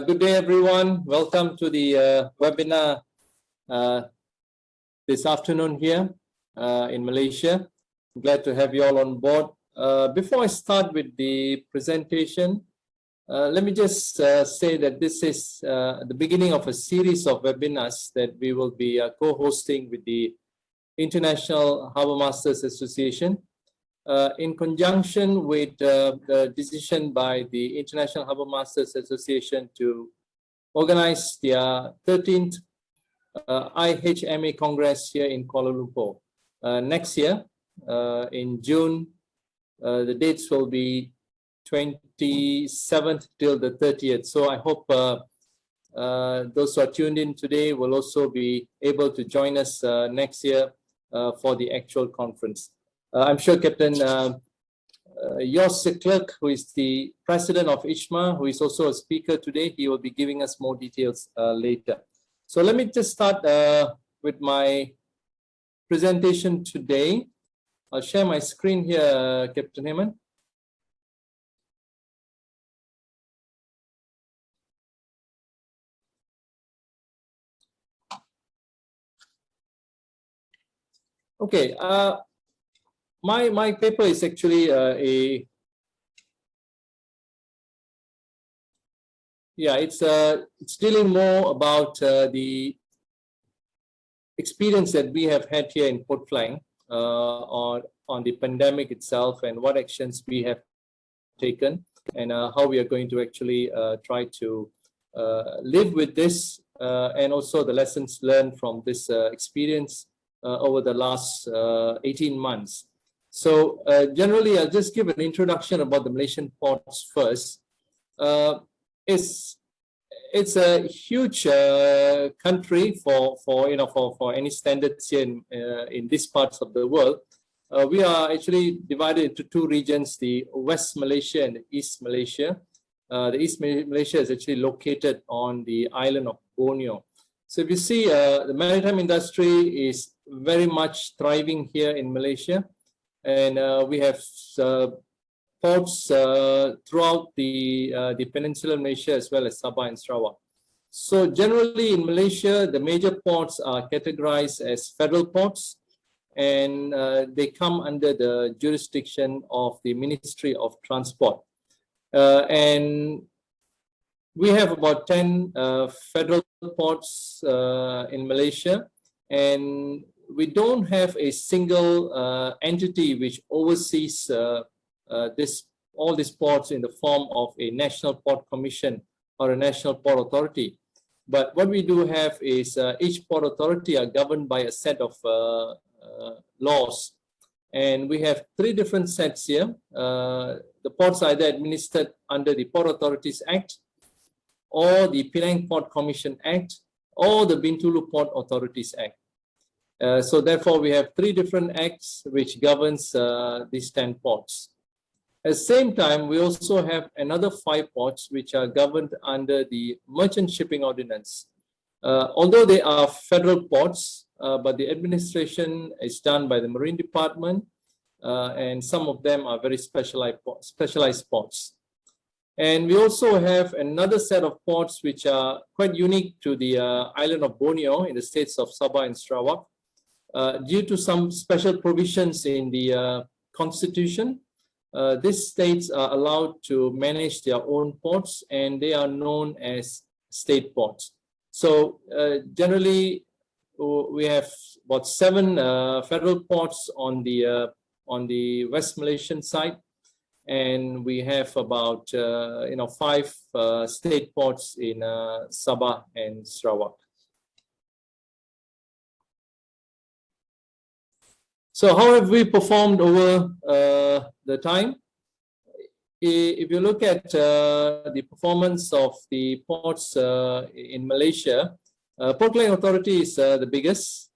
Good day, everyone. Welcome to the webinar this afternoon here in Malaysia. I'm glad to have you all on board. Before I start with the presentation, let me just say that this is the beginning of a series of webinars that we will be co-hosting with the International Harbour Masters Association. In conjunction with the decision by the International Harbour Masters Association to organize their 13th IHMA Congress here in Kuala Lumpur. Next year, in June, the dates will be 27th till the 30th. So I hope those who are tuned in today will also be able to join us next year for the actual conference. I'm sure Captain Jos Clerk, who is the president of IHMA, who is also a speaker today, he will be giving us more details later. So let me just start with my presentation today. I'll share my screen here, Captain Heyman. Okay. My paper is actually it's dealing more about the experience that we have had here in Port Klang on the pandemic itself and what actions we have taken and how we are going to actually try to live with this and also the lessons learned from this experience over the last 18 months. So generally, I'll just give an introduction about the Malaysian ports first. It's a huge country for any standards here in these parts of the world. We are actually divided into two regions: the West Malaysia and the East Malaysia. The East Malaysia is actually located on the island of Borneo. So if you see, the maritime industry is very much thriving here in Malaysia. And we have ports throughout the peninsular Malaysia as well as Sabah and Sarawak. So generally in Malaysia, the major ports are categorized as federal ports, and they come under the jurisdiction of the Ministry of Transport. And we have about 10 federal ports in Malaysia, and we don't have a single entity which oversees all these ports in the form of a National Port Commission or a National Port Authority. But what we do have is each port authority are governed by a set of laws. And we have three different sets here. The ports are either administered under the Port Authorities Act, or the Penang Port Commission Act, or the Bintulu Port Authorities Act. So therefore, we have three different acts which governs these 10 ports. At the same time, we also have another 5 ports which are governed under the Merchant Shipping Ordinance. Although they are federal ports, but the administration is done by the Marine Department, and some of them are very specialized ports. And we also have another set of ports which are quite unique to the island of Borneo in the states of Sabah and Sarawak. Due to some special provisions in the constitution, these states are allowed to manage their own ports, and they are known as state ports. So generally, we have about 7 federal ports on the West Malaysian side, and we have about 5 state ports in Sabah and Sarawak. So how have we performed over the time? If you look at the performance of the ports in Malaysia, Port Klang Authority is the biggest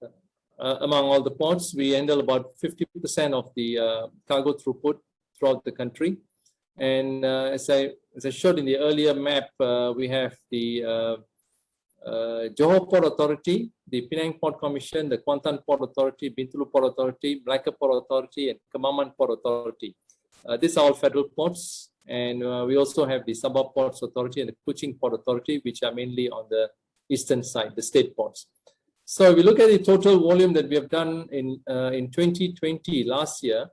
among all the ports. We handle about 50% of the cargo throughput throughout the country. And as I showed in the earlier map, we have the Johor Port Authority, the Penang Port Commission, the Kuantan Port Authority, Bintulu Port Authority, Malacca Port Authority, and Kemaman Port Authority. These are all federal ports. And we also have the Sabah Ports Authority and the Kuching Port Authority, which are mainly on the eastern side, the state ports. So if we look at the total volume that we have done in 2020, last year,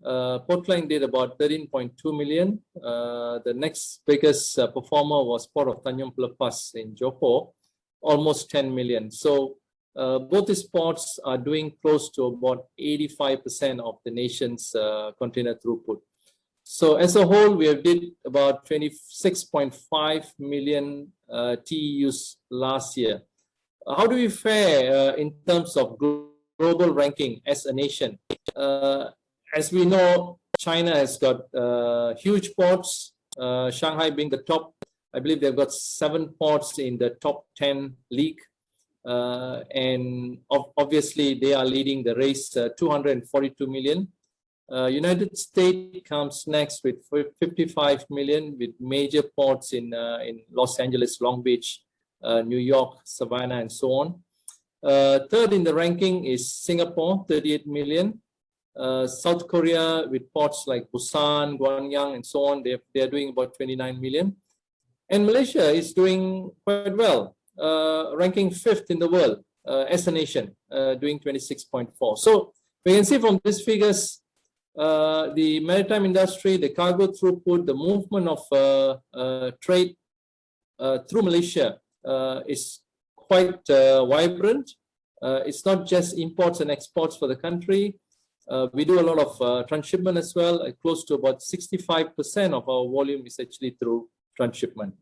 Port Klang did about 13.2 million. The next biggest performer was Port of Tanjung Pelepas in Johor, almost 10 million. So both these ports are doing close to about 85% of the nation's container throughput. So as a whole, we have did about 26.5 million TEUs last year. How do we fare in terms of global ranking as a nation? As we know, China has got huge ports, Shanghai being the top. I believe they've got 7 ports in the top 10 league. And obviously, they are leading the race, 242 million. United States comes next with 55 million, with major ports in Los Angeles, Long Beach, New York, Savannah, and so on. Third in the ranking is Singapore, 38 million. South Korea with ports like Busan, Guangdong, and so on, they are doing about 29 million. And Malaysia is doing quite well, ranking 5th in the world as a nation, doing 26.4. So we can see from these figures, the maritime industry, the cargo throughput, the movement of trade through Malaysia is quite vibrant. It's not just imports and exports for the country. We do a lot of transshipment as well. Close to about 65% of our volume is actually through transshipment.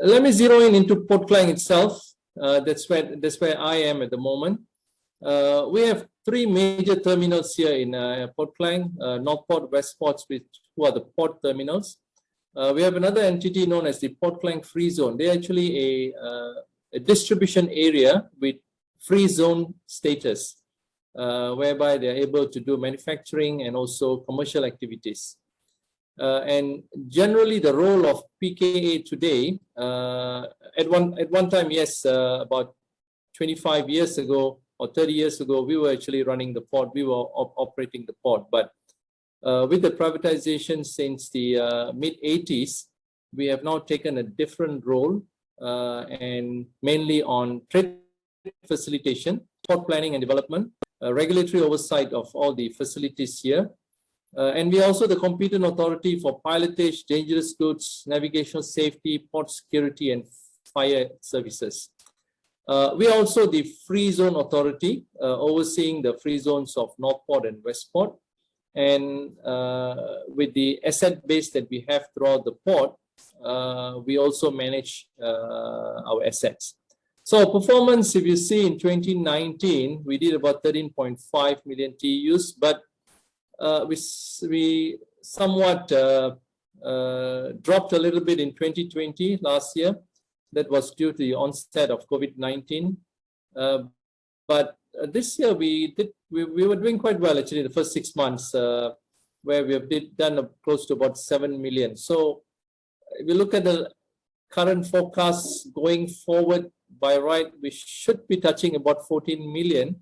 Let me zero in into Port Klang itself. That's where I am at the moment. We have 3 major terminals here in Port Klang, North Port, West Ports, who are the port terminals. We have another entity known as the Port Klang Free Zone. They're actually a distribution area with free zone status, whereby they're able to do manufacturing and also commercial activities. And generally, the role of PKA today, at one time, yes, about 25 years ago or 30 years ago, we were actually running the port. We were operating the port, but with the privatization since the mid-80s, we have now taken a different role, and mainly on trade facilitation, port planning and development, regulatory oversight of all the facilities here. And we are also the competent authority for pilotage, dangerous goods, navigational safety, port security, and fire services. We are also the free zone authority, overseeing the free zones of North Port and West Port. And with the asset base that we have throughout the port, we also manage our assets. So performance, if you see in 2019, we did about 13.5 million TEUs, but we somewhat dropped a little bit in 2020 last year. That was due to the onset of COVID-19. But this year we were doing quite well actually the first 6 months, where we have done close to about 7 million. So if you look at the current forecasts going forward, by right, we should be touching about 14 million.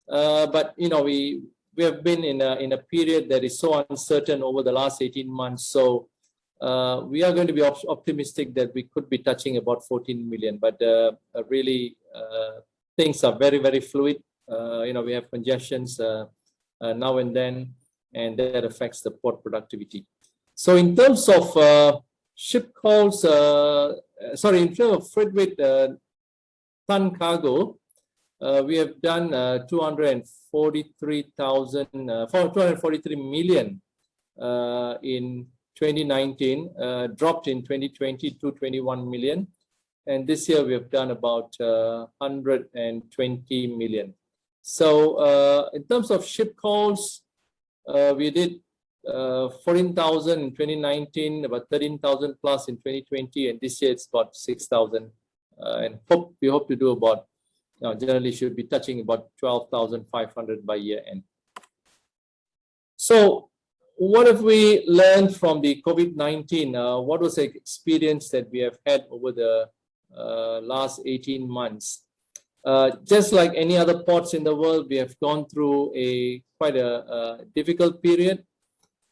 But you know, we have been in a period that is so uncertain over the last 18 months. So we are going to be optimistic that we could be touching about 14 million. But really, things are very, very fluid. You know, we have congestions now and then, and that affects the port productivity. So in terms of ship calls, in terms of freight weight ton cargo, we have done 243 million in 2019, dropped in 2020 to 21 million. And this year we have done about 120 million. So in terms of ship calls, we did 14,000 in 2019, about 13,000 plus in 2020, and this year it's about 6,000. And we hope to do about, generally should be touching about 12,500 by year end. So what have we learned from the COVID-19? What was the experience that we have had over the last 18 months? Just like any other ports in the world, we have gone through quite a difficult period.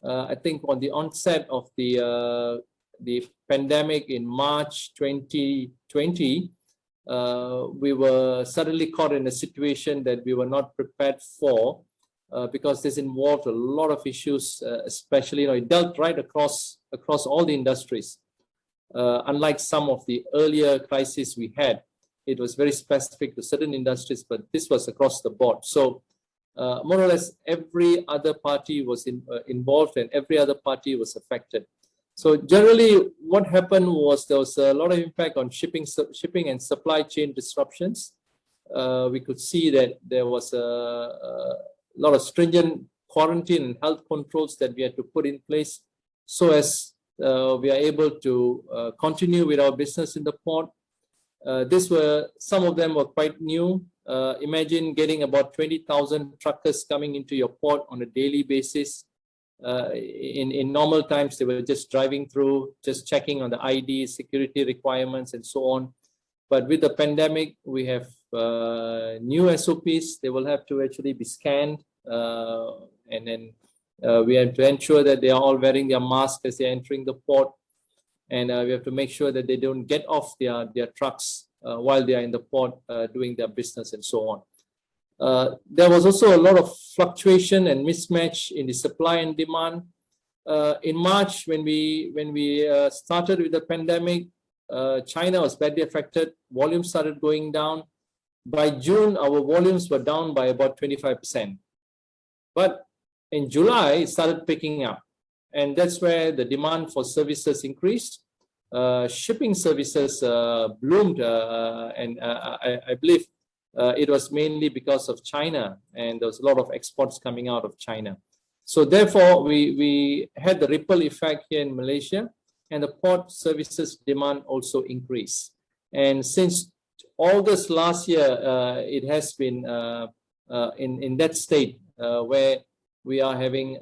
I think on the onset of the pandemic in March 2020, we were suddenly caught in a situation that we were not prepared for, because this involved a lot of issues, especially, it dealt right across all the industries. Unlike some of the earlier crises we had, it was very specific to certain industries, but this was across the board. So more or less every other party was involved, and every other party was affected. So generally what happened was there was a lot of impact on shipping and supply chain disruptions. We could see that there was a lot of stringent quarantine and health controls that we had to put in place so as we are able to continue with our business in the port. Some of them were quite new. Imagine getting about 20,000 truckers coming into your port on a daily basis. In normal times, they were just driving through, just checking on the ID, security requirements, and so on. But with the pandemic, we have new SOPs. They will have to actually be scanned, and then we have to ensure that they are all wearing their mask as they're entering the port. And we have to make sure that they don't get off their trucks while they are in the port doing their business and so on. There was also a lot of fluctuation and mismatch in the supply and demand. In March, when we started with the pandemic, China was badly affected. Volumes started going down. By June, our volumes were down by about 25%. But in July, it started picking up. And that's where the demand for services increased. Shipping services bloomed, and I believe it was mainly because of China, and there was a lot of exports coming out of China. So therefore, we had the ripple effect here in Malaysia, and the port services demand also increased. And since August last year, it has been in that state where we are having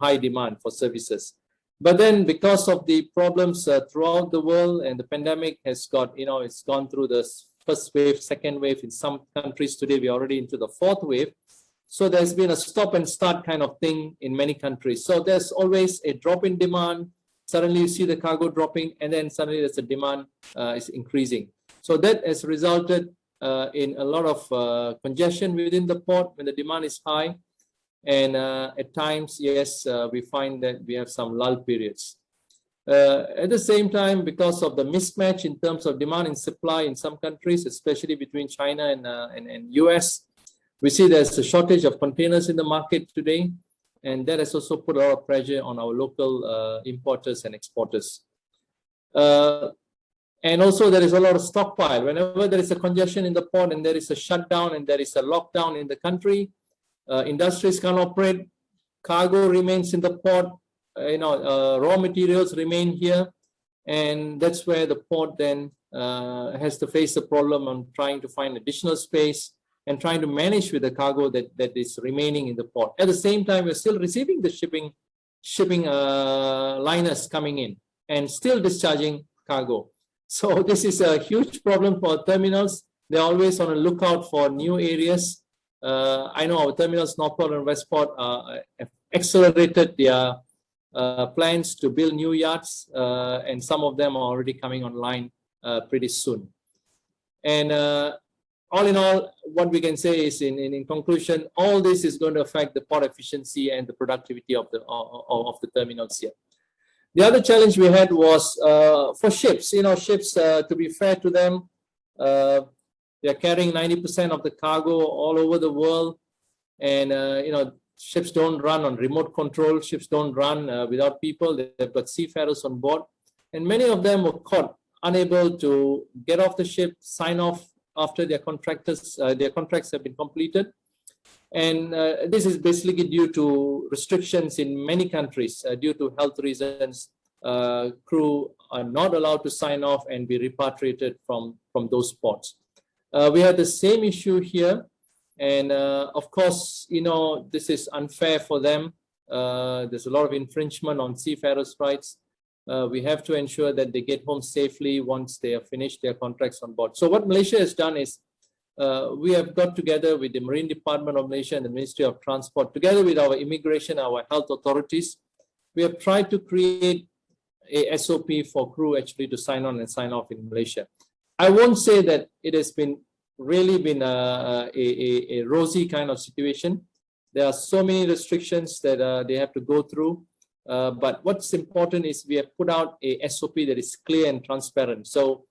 high demand for services. But then because of the problems throughout the world, and the pandemic has got, it's gone through the first wave, second wave. In some countries today, we're already into the fourth wave. So there's been a stop and start kind of thing in many countries. So there's always a drop in demand. Suddenly you see the cargo dropping, and then suddenly there's a demand is increasing. So that has resulted in a lot of congestion within the port when the demand is high. And at times, yes, we find that we have some lull periods. At the same time, because of the mismatch in terms of demand and supply in some countries, especially between China and US, we see there's a shortage of containers in the market today. And that has also put a lot of pressure on our local importers and exporters. And also there is a lot of stockpile. Whenever there is a congestion in the port and there is a shutdown and there is a lockdown in the country, industries can't operate, cargo remains in the port, raw materials remain here, and that's where the port then has to face the problem on trying to find additional space and trying to manage with the cargo that is remaining in the port. At the same time, we're still receiving the shipping liners coming in and still discharging cargo. So this is a huge problem for terminals. They're always on the lookout for new areas. I know our terminals, Northport and Westport, have accelerated their plans to build new yards, and some of them are already coming online pretty soon. And all in all, what we can say is, in conclusion, all this is going to affect the port efficiency and the productivity of the terminals here. The other challenge we had was for ships. Ships, to be fair to them, they're carrying 90% of the cargo all over the world, and ships don't run on remote control. Ships don't run without people. They've got seafarers on board, and many of them were caught unable to get off the ship, sign off after their contracts have been completed. And this is basically due to restrictions in many countries due to health reasons. Crew are not allowed to sign off and be repatriated from those ports. We had the same issue here, and of course, this is unfair for them. There's a lot of infringement on seafarers' rights. We have to ensure that they get home safely once they have finished their contracts on board. So what Malaysia has done is we have got together with the Marine Department of Malaysia and the Ministry of Transport, together with our immigration, our health authorities, we have tried to create a SOP for crew actually to sign on and sign off in Malaysia. I won't say that it has been really been a rosy kind of situation. There are so many restrictions that they have to go through. But what's important is we have put out a SOP that is clear and transparent. So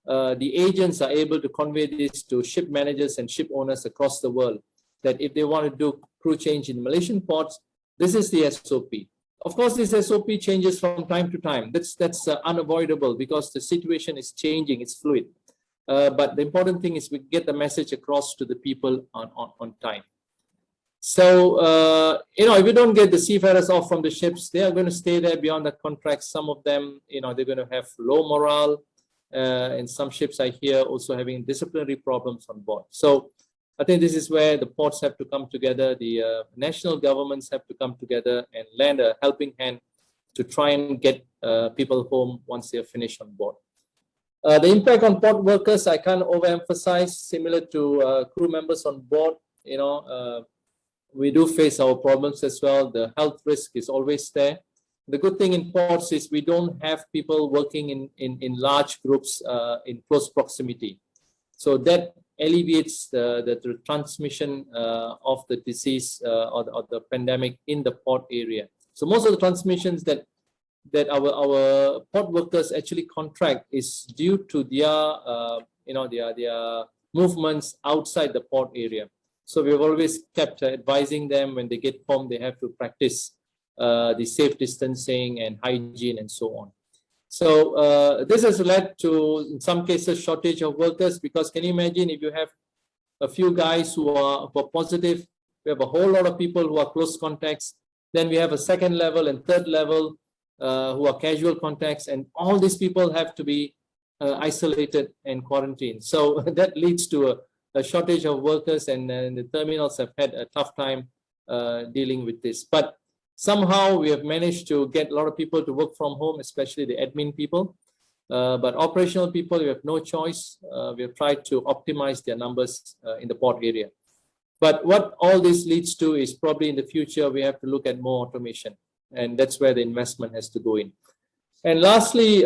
the agents are able to convey this to ship managers and ship owners across the world, that if they want to do crew change in Malaysian ports, this is the SOP. Of course, this SOP changes from time to time. That's unavoidable because the situation is changing, it's fluid. But the important thing is we get the message across to the people on time. So, if you don't get the seafarers off from the ships, they are going to stay there beyond the contract. Some of them, they're going to have low morale. And some ships I hear also having disciplinary problems on board. So I think this is where the ports have to come together, the national governments have to come together and lend a helping hand to try and get people home once they are finished on board. The impact on port workers, I can't overemphasize, similar to crew members on board. We do face our problems as well. The health risk is always there. The good thing in ports is we don't have people working in large groups in close proximity. So that alleviates the transmission of the disease or the pandemic in the port area. So most of the transmissions that our port workers actually contract is due to their movements outside the port area. So we've always kept advising them when they get home, they have to practice the safe distancing and hygiene and so on. So this has led to, in some cases, shortage of workers, because can you imagine if you have a few guys who are positive, we have a whole lot of people who are close contacts, then we have a second level and third level who are casual contacts, and all these people have to be isolated and quarantined. So that leads to a shortage of workers, and the terminals have had a tough time dealing with this. But somehow we have managed to get a lot of people to work from home, especially the admin people. But operational people, we have no choice. We have tried to optimize their numbers in the port area. But what all this leads to is probably in the future, we have to look at more automation. And that's where the investment has to go in. And lastly,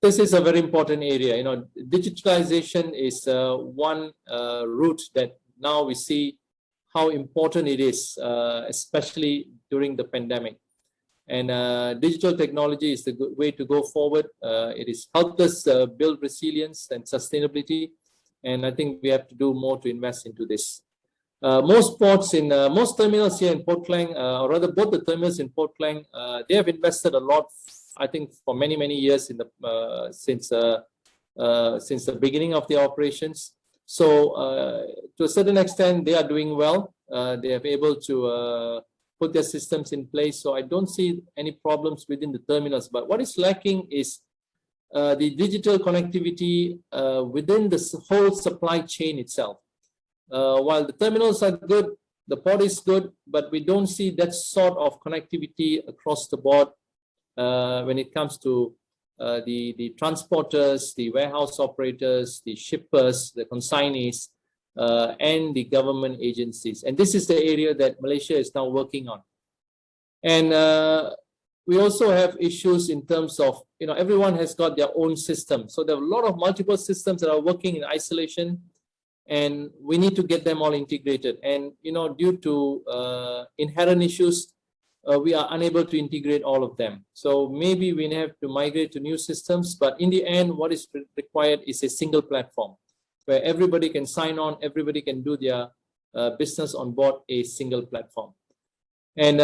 this is a very important area. Digitalization is one route that now we see how important it is, especially during the pandemic. And digital technology is the good way to go forward. It has helped us build resilience and sustainability. And I think we have to do more to invest into this. Most ports in most terminals here in Port Klang, or rather both the terminals in Port Klang, they have invested a lot, I think, for many years in the since the beginning of the operations. So to a certain extent, they are doing well. They are able to put their systems in place. So I don't see any problems within the terminals. But what is lacking is the digital connectivity within the whole supply chain itself. While the terminals are good, the port is good, but we don't see that sort of connectivity across the board when it comes to the transporters, the warehouse operators, the shippers, the consignees, and the government agencies. And this is the area that Malaysia is now working on. And we also have issues in terms of, everyone has got their own system. So there are a lot of multiple systems that are working in isolation, and we need to get them all integrated. And, due to inherent issues, we are unable to integrate all of them. So maybe we have to migrate to new systems, but in the end, what is required is a single platform where everybody can sign on, everybody can do their business on board a single platform. And,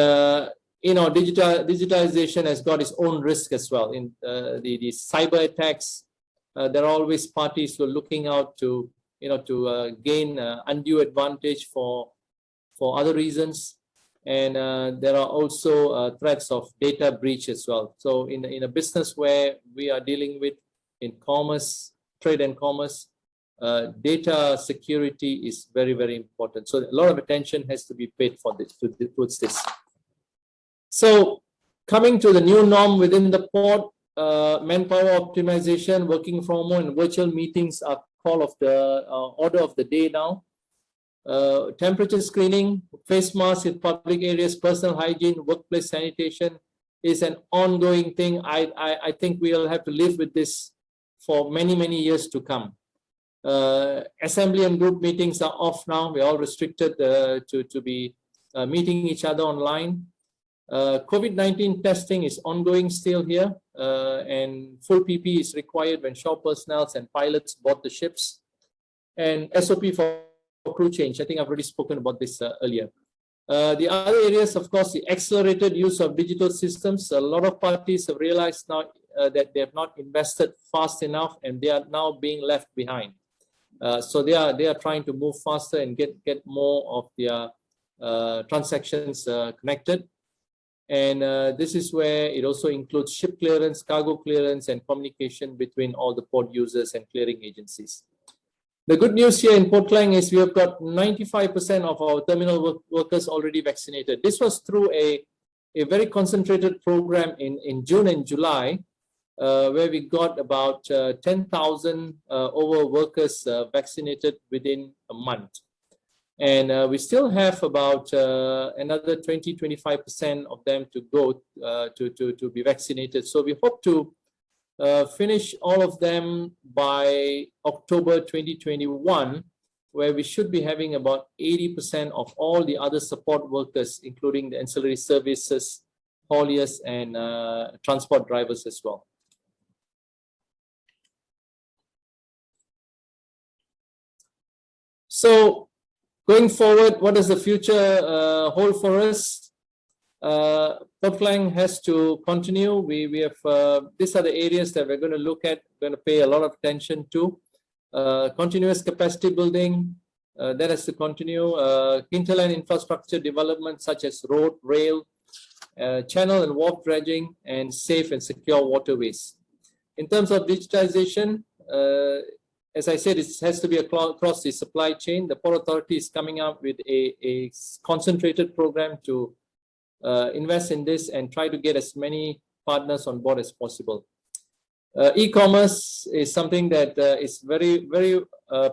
digitalization has got its own risk as well. In the cyber attacks, there are always parties who are looking out to, gain undue advantage for other reasons. And there are also threats of data breach as well. So in a business where we are dealing with in commerce, trade and commerce, data security is very, very important. So a lot of attention has to be paid for this, towards this. So coming to the new norm within the port, manpower optimization, working from home, and virtual meetings are call of the order of the day now. Temperature screening, face masks in public areas, personal hygiene, workplace sanitation is an ongoing thing. I think we'll have to live with this for many, many years to come. Assembly and group meetings are off now. We're all restricted to be meeting each other online. COVID-19 testing is ongoing still here, and full PPE is required when shore personnel and pilots board the ships. And SOP for crew change. I think I've already spoken about this earlier. The other areas, of course, the accelerated use of digital systems. A lot of parties have realized now that they have not invested fast enough, and they are now being left behind. So they are trying to move faster and get more of their transactions connected. And this is where it also includes ship clearance, cargo clearance, and communication between all the port users and clearing agencies. The good news here in Port Klang is we have got 95% of our terminal workers already vaccinated. This was through a very concentrated program in June and July, where we got about 10,000 over workers vaccinated within a month. And we still have about another 20-25% of them to go to be vaccinated. So we hope to finish all of them by October 2021, where we should be having about 80% of all the other support workers, including the ancillary services, hauliers, and transport drivers as well. So going forward, what does the future hold for us? Port Klang has to continue. We have these are the areas that we're going to look at, going to pay a lot of attention to. Continuous capacity building, that has to continue. Hinterland infrastructure development such as road, rail, channel and wharf dredging, and safe and secure waterways. In terms of digitization, as I said, it has to be across the supply chain. The Port Authority is coming up with a concentrated program to invest in this and try to get as many partners on board as possible. E-commerce is something that is very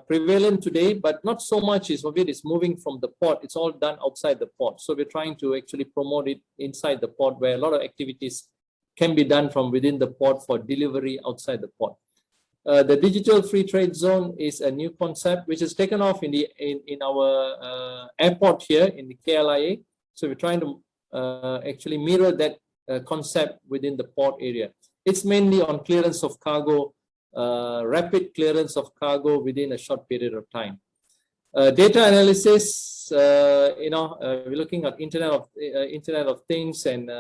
prevalent today, but not so much of it is moving from the port. It's all done outside the port. So we're trying to actually promote it inside the port, where a lot of activities can be done from within the port for delivery outside the port. The digital free trade zone is a new concept which is taken off in our airport here in the KLIA. So we're trying to actually mirror that concept within the port area. It's mainly on clearance of cargo, rapid clearance of cargo within a short period of time. Data analysis, we're looking at Internet of Things and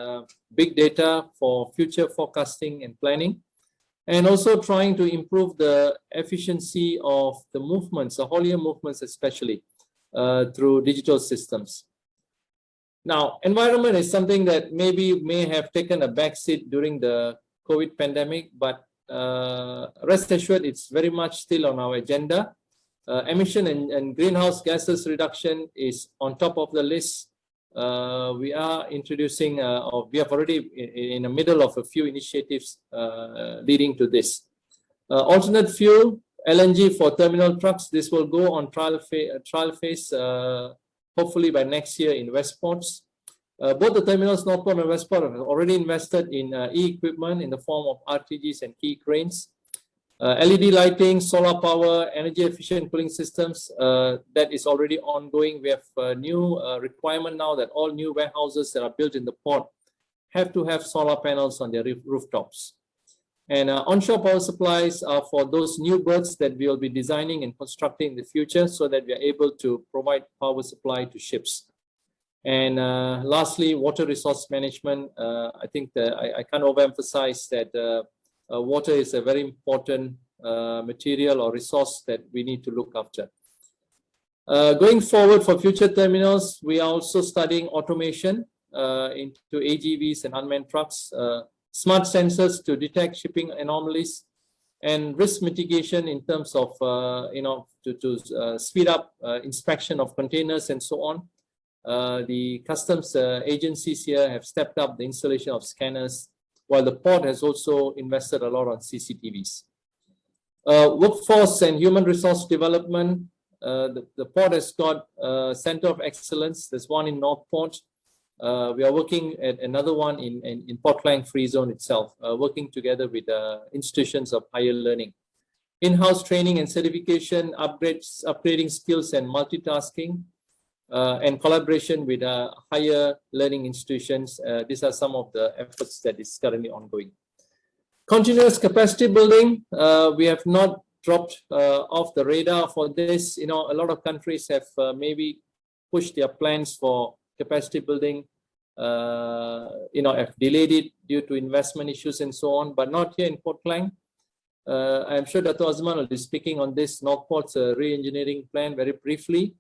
big data for future forecasting and planning, and also trying to improve the efficiency of the movements, the haulier movements especially, through digital systems. Now, environment is something that may have taken a backseat during the COVID pandemic, but rest assured it's very much still on our agenda. Emission and greenhouse gases reduction is on top of the list. We are introducing, or we have already in the middle of a few initiatives leading to this. Alternate fuel, LNG for terminal trucks. This will go on trial phase hopefully by next year in West Ports. Both the terminals, Northport and Westport, have already invested in e-equipment in the form of RTGs and key cranes. LED lighting, solar power, energy efficient cooling systems, that is already ongoing. We have a new requirement now that all new warehouses that are built in the port have to have solar panels on their rooftops. And onshore power supplies are for those new berths that we will be designing and constructing in the future, so that we are able to provide power supply to ships. And lastly, water resource management. I think I can't overemphasize that water is a very important material or resource that we need to look after. Going forward for future terminals, we are also studying automation into AGVs and unmanned trucks, smart sensors to detect shipping anomalies, and risk mitigation in terms of to speed up inspection of containers and so on. The customs agencies here have stepped up the installation of scanners, while the port has also invested a lot on CCTVs. Workforce and human resource development. The port has got a center of excellence. There's one in North Port. We are working at another one in Port Klang Free Zone itself, working together with institutions of higher learning. In-house training and certification, upgrading skills and multitasking, and collaboration with higher learning institutions. These are some of the efforts that is currently ongoing. Continuous capacity building, we have not dropped off the radar for this. A lot of countries have maybe pushed their plans for capacity building, have delayed it due to investment issues and so on, but not here in Port Klang. I'm sure Dr. Osman will be speaking on this North Port's re-engineering plan very briefly.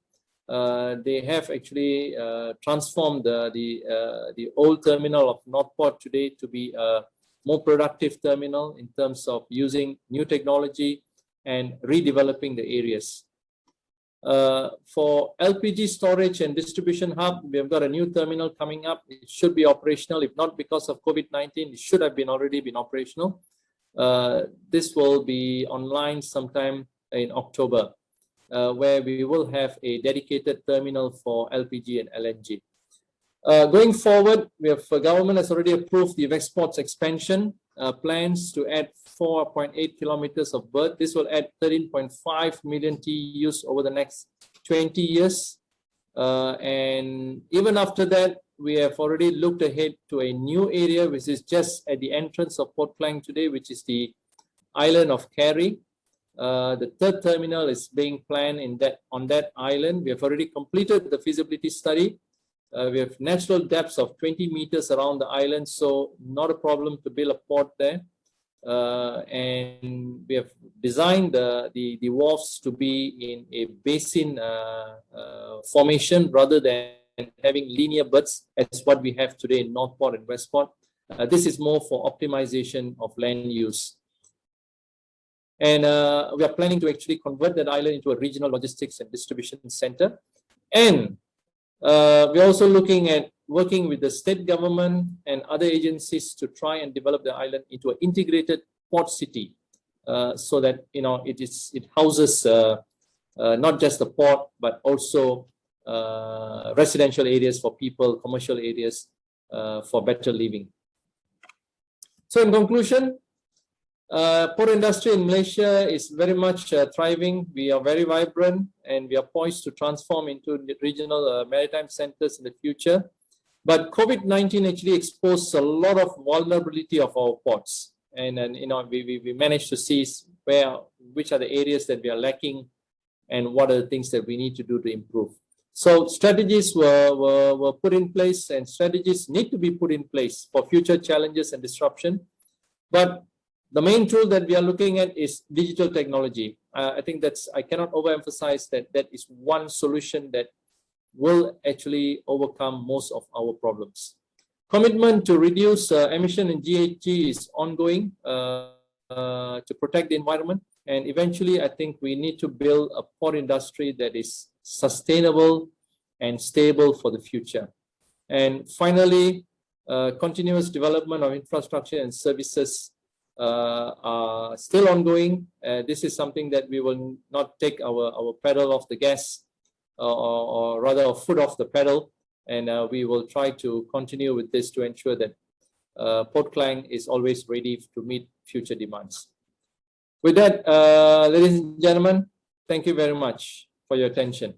They have actually transformed the old terminal of North Port today to be a more productive terminal in terms of using new technology and redeveloping the areas. For LPG storage and distribution hub, we have got a new terminal coming up. It should be operational. If not because of COVID-19, it should have already been operational. This will be online sometime in October, where we will have a dedicated terminal for LPG and LNG. Going forward, government has already approved the Exports expansion plans to add 4.8 kilometers of berth. This will add 13.5 million TEUs over the next 20 years. And even after that, we have already looked ahead to a new area, which is just at the entrance of Port Klang today, which is the island of Kerry. The third terminal is being planned on that island. We have already completed the feasibility study. We have natural depths of 20 meters around the island, so not a problem to build a port there. And we have designed the wharves to be in a basin formation rather than having linear berths as what we have today in North Port and West Port. This is more for optimization of land use. And we are planning to actually convert that island into a regional logistics and distribution center. And we're also looking at working with the state government and other agencies to try and develop the island into an integrated port city, so that it houses not just the port but also residential areas for people, commercial areas for better living. So in conclusion, port industry in Malaysia is very much thriving. We are very vibrant and we are poised to transform into regional maritime centers in the future. But COVID-19 actually exposed a lot of vulnerability of our ports. And we managed to see which are the areas that we are lacking and what are the things that we need to do to improve. So strategies were put in place, and strategies need to be put in place for future challenges and disruption. But the main tool that we are looking at is digital technology. I think I cannot overemphasize that is one solution that will actually overcome most of our problems. Commitment to reduce emission in GHG is ongoing to protect the environment. And eventually, I think we need to build a port industry that is sustainable and stable for the future. And finally, continuous development of infrastructure and services are still ongoing. This is something that we will not take our pedal off the gas, or rather our foot off the pedal, and we will try to continue with this to ensure that Port Klang is always ready to meet future demands. With that, ladies and gentlemen, thank you very much for your attention.